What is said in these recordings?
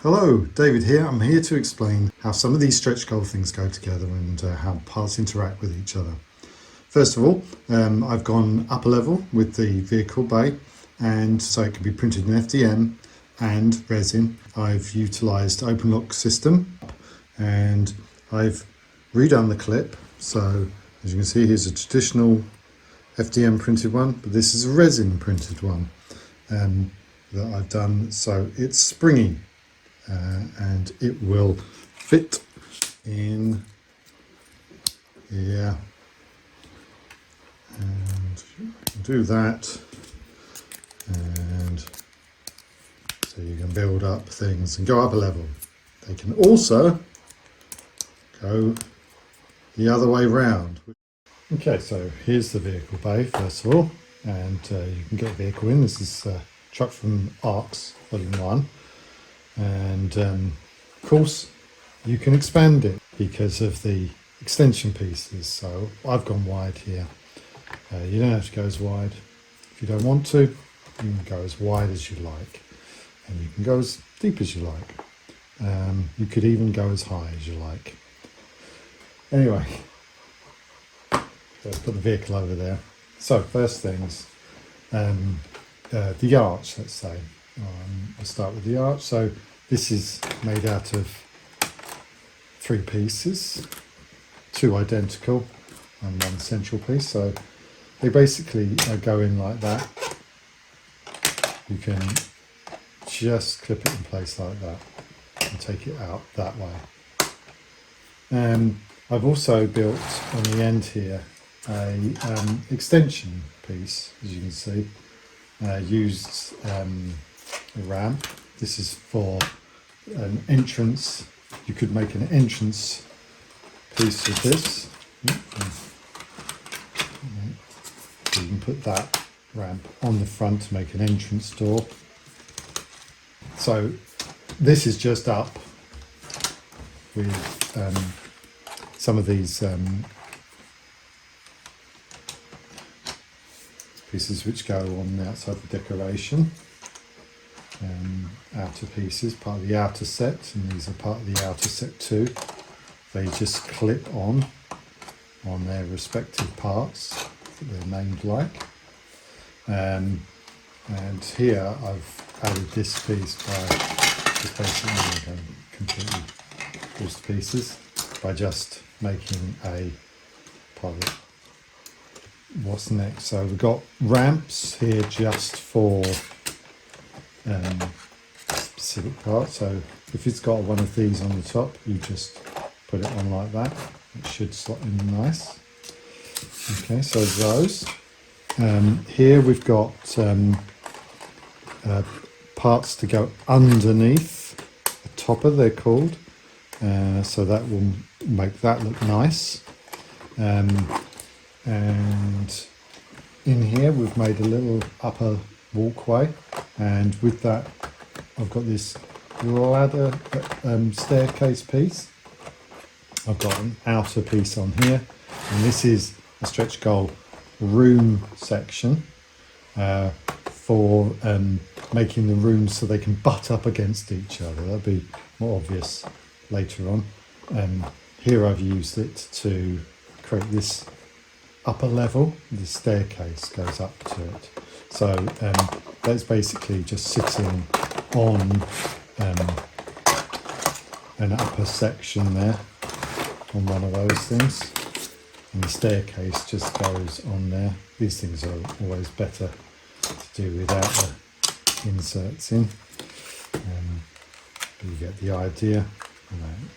Hello, David here. I'm here to explain how some of these stretch goal things go together and how parts interact with each other. First of all, I've gone upper level with the vehicle bay, and so it can be printed in FDM and resin. I've utilised overlong system and I've redone the clip. So as you can see, here's a traditional FDM printed one, but this is a resin printed one that I've done, so it's springy. And it will fit in here, and do that, and so you can build up things and go up a level. They can also go the other way round. Okay, so here's the vehicle bay first of all, and you can get a vehicle in. This is a truck from ARCS Vol.2. And of course you can expand it because of the extension pieces, so I've gone wide here. You don't have to go as wide if you don't want to. You can go as wide as you like, and you can go as deep as you like. You could even go as high as you like. Anyway, let's put the vehicle over there. So first things, the arch, let's say. I'll start with the arch. So this is made out of 3 pieces, 2 identical and 1 central piece. So they basically go in like that. You can just clip it in place like that and take it out that way. I've also built on the end here a extension piece, as you can see. Used a ramp. This is for an entrance. You could make an entrance piece with this. So you can put that ramp on the front to make an entrance door. So this is just up with some of these pieces which go on the outside for decoration. Outer pieces, part of the outer set, and these are part of the outer set too. They just clip on their respective parts that they're named like. And here I've added this piece by just basically completely falls to pieces by just making a part of it. What's next? So we've got ramps here just for specific parts. So if it's got one of these on the top, you just put it on like that. It should slot in nice. Okay, so those. Here we've got parts to go underneath the topper, they're called. So that will make that look nice. And in here we've made a little upper walkway, and with that I've got this ladder staircase piece. I've got an outer piece on here, and this is a stretch goal room section for making the rooms so they can butt up against each other. That'll be more obvious later on. Here I've used it to create this upper level. The staircase goes up to it. So that's basically just sitting on an upper section there, on one of those things, and the staircase just goes on there. These things are always better to do without the inserts in, but you get the idea. And then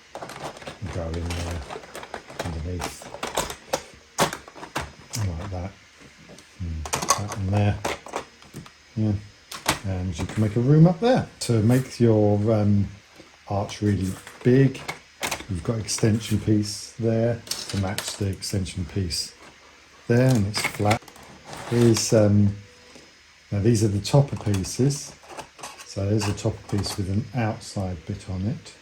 go in there underneath like that, and that in there. Yeah. And you can make a room up there. To make your arch really big, you've got extension piece there to match the extension piece there, and it's flat. Here's now these are the topper pieces. So there's a topper piece with an outside bit on it,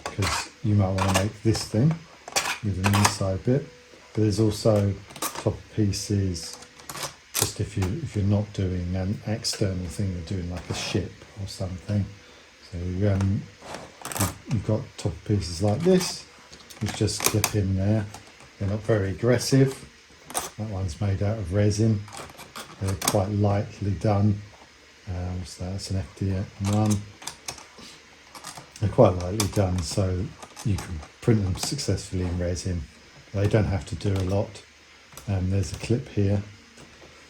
because you might want to make this thing with an inside bit. But there's also topper pieces just if you're not doing an external thing, you're doing like a ship or something. So you've got top pieces like this, which just clip in there. They're not very aggressive. That one's made out of resin. They're quite lightly done. So that's an FD1. They're quite lightly done, so you can print them successfully in resin. They don't have to do a lot. There's a clip here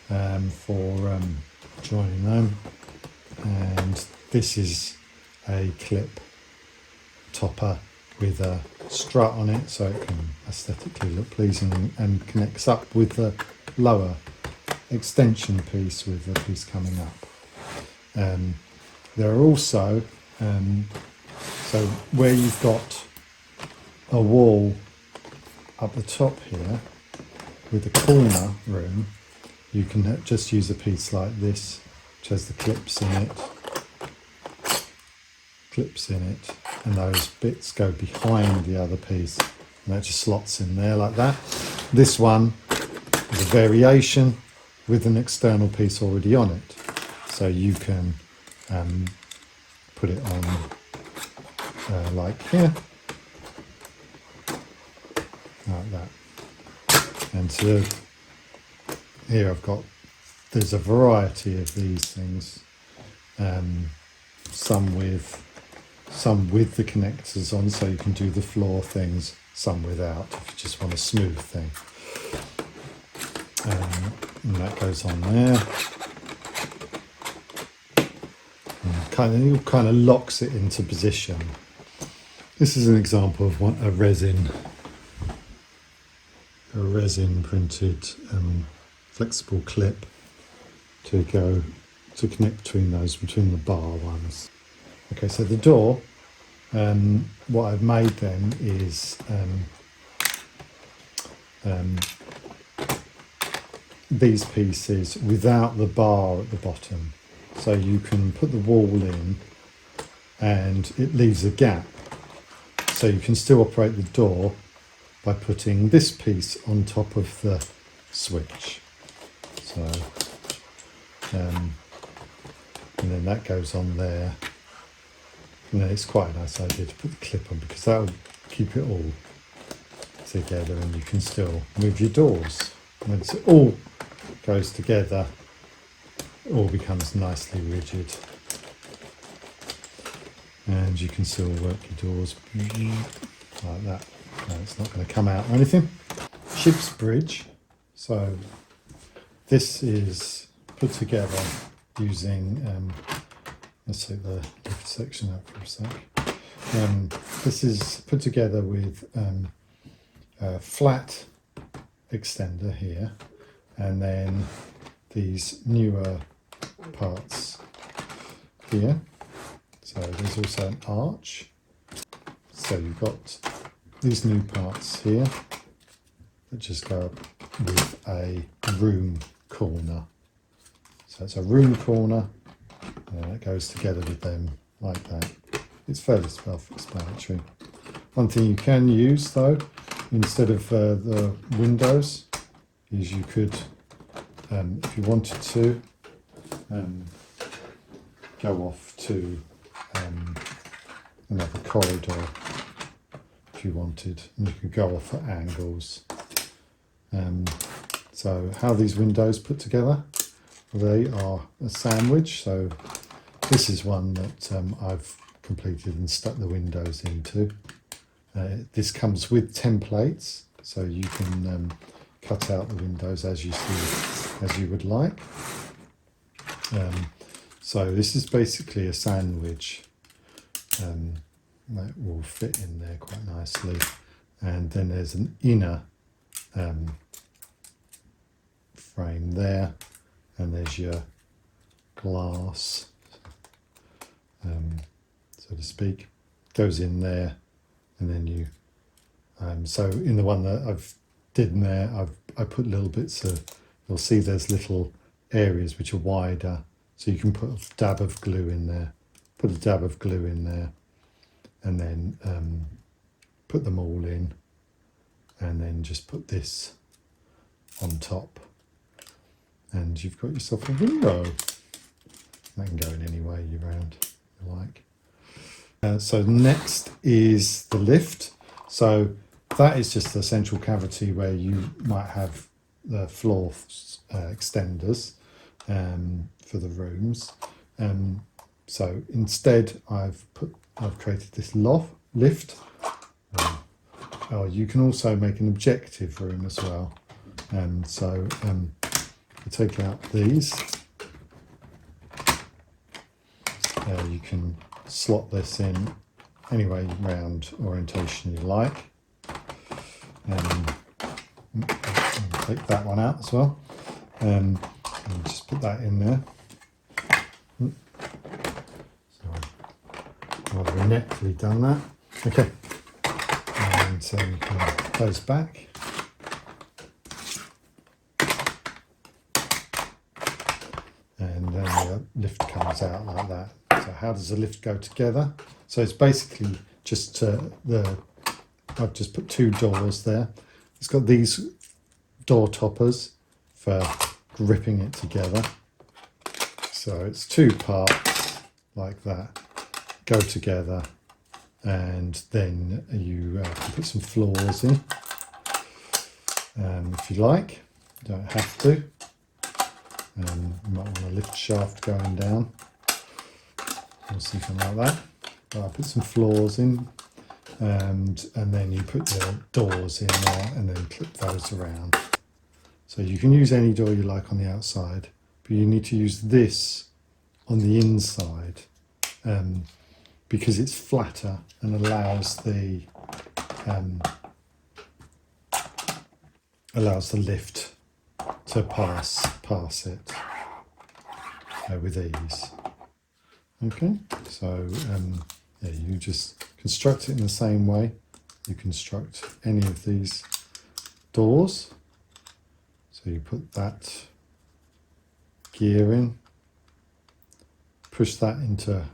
for joining them, and this is a clip topper with a strut on it, so it can aesthetically look pleasing, and connects up with the lower extension piece with the piece coming up. There are also, so where you've got a wall up the top here with the corner room, you can just use a piece like this, which has the clips in it, and those bits go behind the other piece, and that just slots in there like that. This one is a variation with an external piece already on it, so you can put it on like here, like that. And so here there's a variety of these things, some with the connectors on, so you can do the floor things, some without if you just want a smooth thing. And that goes on there. And it kind of locks it into position. This is an example of a resin printed flexible clip to connect between the bar ones. Okay, so the door, what I've made then is these pieces without the bar at the bottom, so you can put the wall in and it leaves a gap, so you can still operate the door by putting this piece on top of the switch. So and then that goes on there, and then it's quite a nice idea to put the clip on, because that will keep it all together, and you can still move your doors. Once it all goes together, it all becomes nicely rigid, and you can still work your doors like that. No, it's not going to come out or anything. Ship's bridge. So this is put together using, let's take the lift section out for a sec. This is put together with a flat extender here, and then these newer parts here. So there's also an arch. So you've got these new parts here that just go up with a room corner. So it's a room corner, and it goes together with them like that. It's fairly self-explanatory. One thing you can use though, instead of the windows, is you could, if you wanted to, go off to another corridor if you wanted, and you could go off at angles. So how these windows put together, they are a sandwich. So this is one that I've completed and stuck the windows into. This comes with templates, so you can cut out the windows as you would like. So this is basically a sandwich that will fit in there quite nicely, and then there's an inner frame there, and there's your glass, so to speak, goes in there, and then you so in the one that I've did in there, I put little bits of, you'll see there's little areas which are wider, so you can put a dab of glue in there, and then put them all in, and then just put this on top, and you've got yourself a window. That can go in any way you round you like. So next is the lift. So that is just the central cavity where you might have the floor extenders for the rooms. So instead, I've created this lift. Oh, you can also make an objective room as well. So you take out these. You can slot this in any way round orientation you like. Take that one out as well. And just put that in there. So I've ineptly done that. Okay. And so you can close back. And then the lift comes out like that. So how does the lift go together? So it's basically just I've just put two doors there. It's got these door toppers for gripping it together. So it's two parts like that, go together, and then you can put some floors in if you like. You don't have to. You might want a lift shaft going down or something like that. But I put some floors in, and then you put the doors in there and then clip those around. So you can use any door you like on the outside, but you need to use this on the inside because it's flatter and allows the lift to pass it with ease. Okay, so yeah, you just construct it in the same way you construct any of these doors. So you put that gear in, push that into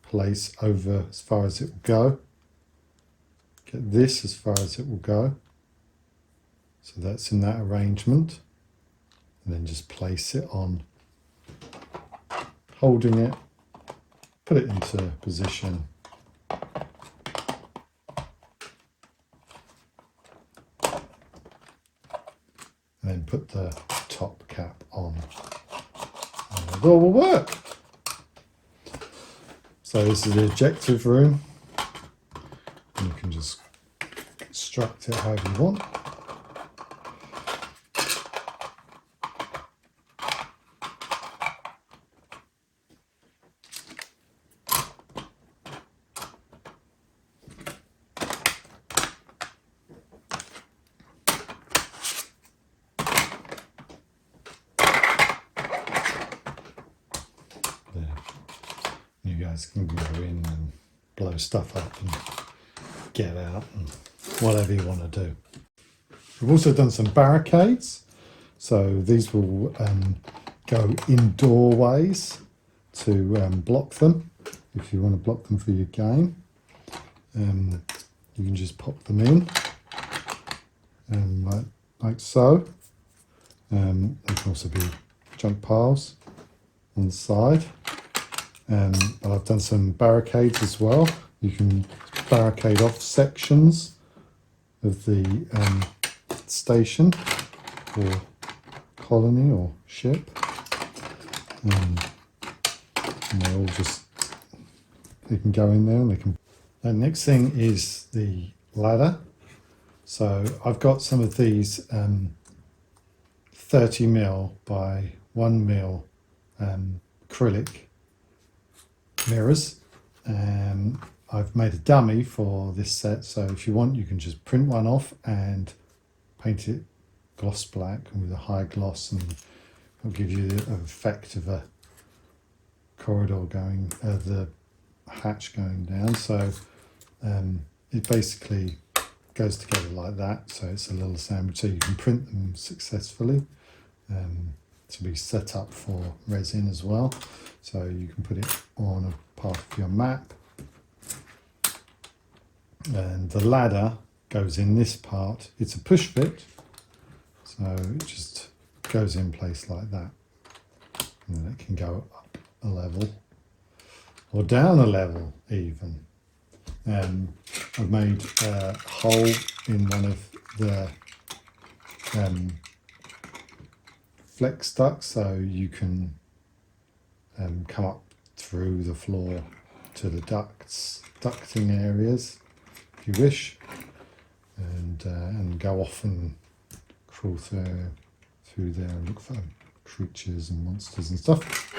place over as far as it will go, get this as far as it will go, so that's in that arrangement, and then just place it on, holding it, put it into position, and then put the top cap on, and the door will work. So this is the objective room, and you can just construct it however you want. You guys can go in and blow stuff up and get out and whatever you want to do. We've also done some barricades. So these will go in doorways to block them. If you want to block them for your game, you can just pop them in like so. There can also be junk piles on the side. But I've done some barricades as well. You can barricade off sections of the station or colony or ship. And they all just, they can go in there and they can. The next thing is the ladder. So I've got some of these 30mm by 1mm acrylic mirrors. I've made a dummy for this set, so if you want you can just print one off and paint it gloss black and with a high gloss, and it'll give you the effect of a corridor going, the hatch going down. So it basically goes together like that, so it's a little sandwich, so you can print them successfully. To be set up for resin as well, so you can put it on a part of your map. And the ladder goes in this part. It's a push fit, so it just goes in place like that, and then it can go up a level or down a level even. I've made a hole in one of the flex ducts, so you can come up through the floor to the ducting areas if you wish, and go off and crawl through there and look for creatures and monsters and stuff.